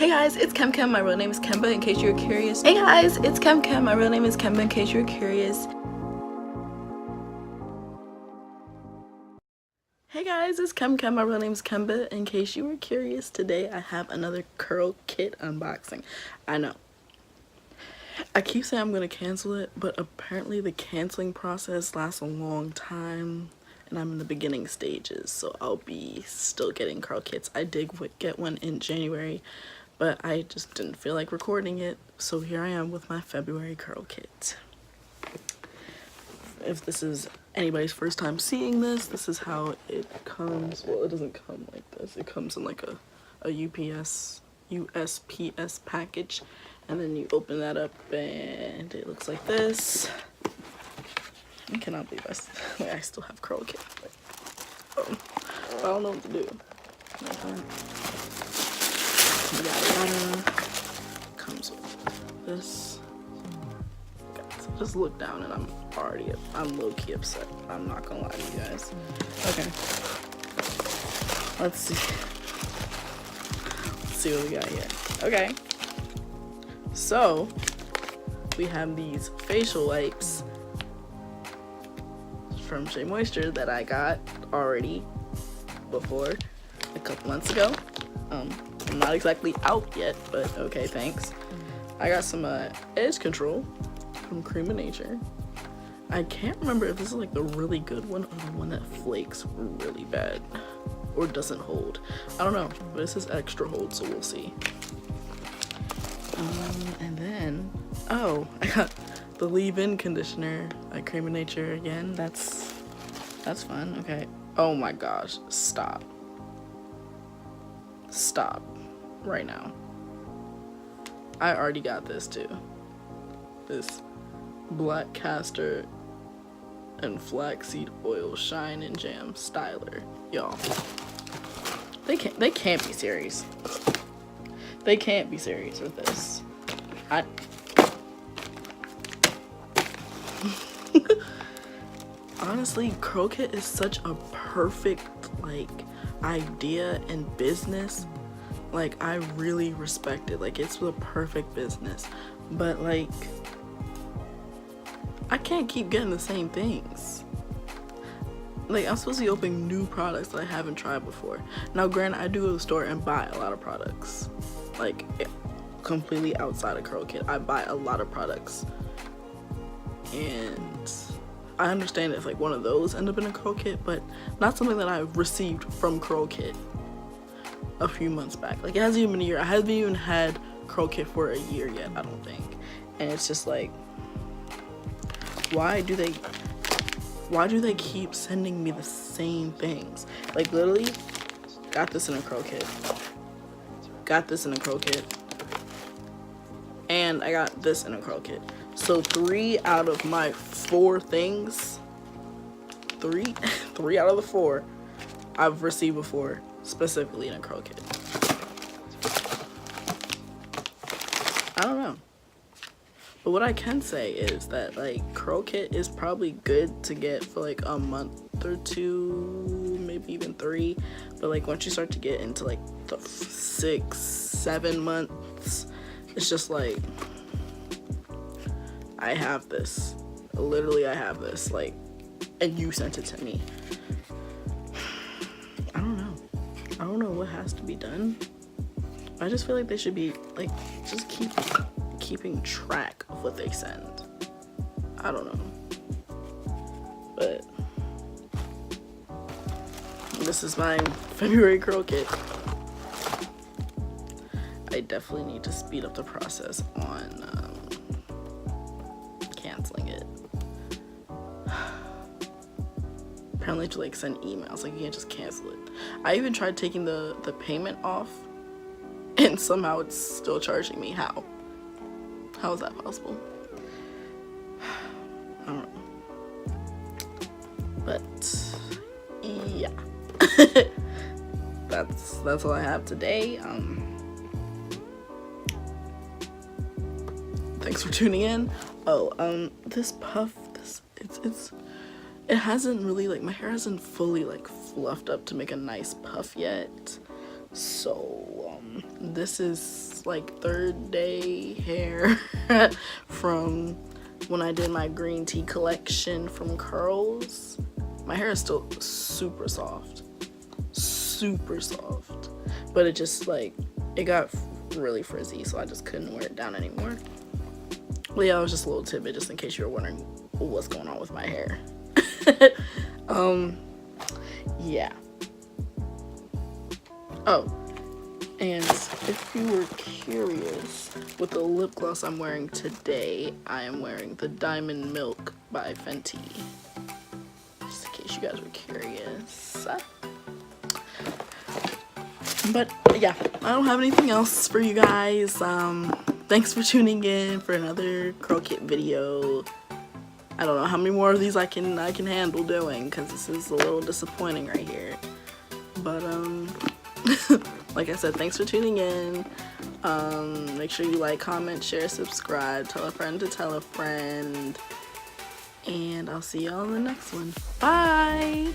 Hey guys, it's Kem. My real name is Kemba, in case you're curious. Hey guys, it's Kem. My real name is Kemba, in case you're curious. Hey guys, it's Kem. My real name is Kemba, in case you were curious. Today I have another Curlkit unboxing. I know. I keep saying I'm gonna cancel it, but apparently the canceling process lasts a long time. And I'm in the beginning stages, so I'll be still getting Curlkits. I did get one in January, but I just didn't feel like recording it, so here I am with my February Curlkit. If this is anybody's first time seeing this, this is how it comes. Well, it doesn't come like this. It comes in like a USPS package, and then you open that up and it looks like this. I cannot believe I still have Curlkit. I don't know what to do. Yada. Comes with this. Guys, just look down and I'm low-key upset. I'm not gonna lie to you guys. Okay. Let's see what we got here. Okay. So we have these facial wipes from Shea Moisture that I got already before a couple months ago. I'm not exactly out yet, but okay, thanks. I got some edge control from Cream of Nature. I can't remember if this is like the really good one or the one that flakes really bad or doesn't hold. I don't know, but this is extra hold, so we'll see. And then, oh, I got the leave-in conditioner at Cream of Nature again. That's fun. Okay. Oh my gosh, stop right now. I already got this too. This black castor and flaxseed oil shine and jam styler, y'all. They can't be serious. They can't be serious with this. Honestly, Curlkit is such a perfect like idea and business. Like, I really respect it. Like, it's the perfect business, but like I can't keep getting the same things. Like, I'm supposed to be opening new products that I haven't tried before. Now granted, I do go to the store and buy a lot of products, like completely outside of Curlkit. I buy a lot of products, and I understand if like one of those end up in a Curlkit, but not something that I've received from Curlkit a few months back. Like, it hasn't even been a year. I haven't even had Curlkit for a year yet, I don't think. And it's just like, why do they keep sending me the same things? Like, literally, got this in a Curlkit, got this in a Curlkit, and I got this in a Curlkit. So 3 out of my 4 things, three out of the 4 I've received before, specifically in a Curlkit. I don't know. But what I can say is that like Curlkit is probably good to get for like a month or 2, maybe even 3. But like once you start to get into like the 6-7 months, it's just like, I have this. Literally, I have this. Like, and you sent it to me. I don't know. I don't know what has to be done. I just feel like they should be like, just keeping track of what they send. I don't know. But this is my February Curlkit. I definitely need to speed up the process on canceling it. Apparently to like send emails, like you can't just cancel it. I even tried taking the payment off, and somehow it's still charging me. How is that possible? I don't know. But yeah. that's all I have today. Thanks for tuning in. This puff, it hasn't really, like, my hair hasn't fully like fluffed up to make a nice puff yet. So this is like 3rd day hair from when I did my green tea collection from Curls. My hair is still super soft, but it just like, it got really frizzy, so I just couldn't wear it down anymore. Well, yeah, it was just a little tidbit just in case you were wondering what's going on with my hair. Yeah. Oh, and if you were curious, with the lip gloss I'm wearing today, I am wearing the Diamond Milk by Fenty. Just in case you guys were curious. But yeah, I don't have anything else for you guys. Thanks for tuning in for another Curlkit video. I don't know how many more of these I can handle doing, because this is a little disappointing right here. But like I said, thanks for tuning in. Make sure you like, comment, share, subscribe, tell a friend to tell a friend, and I'll see y'all in the next one. Bye.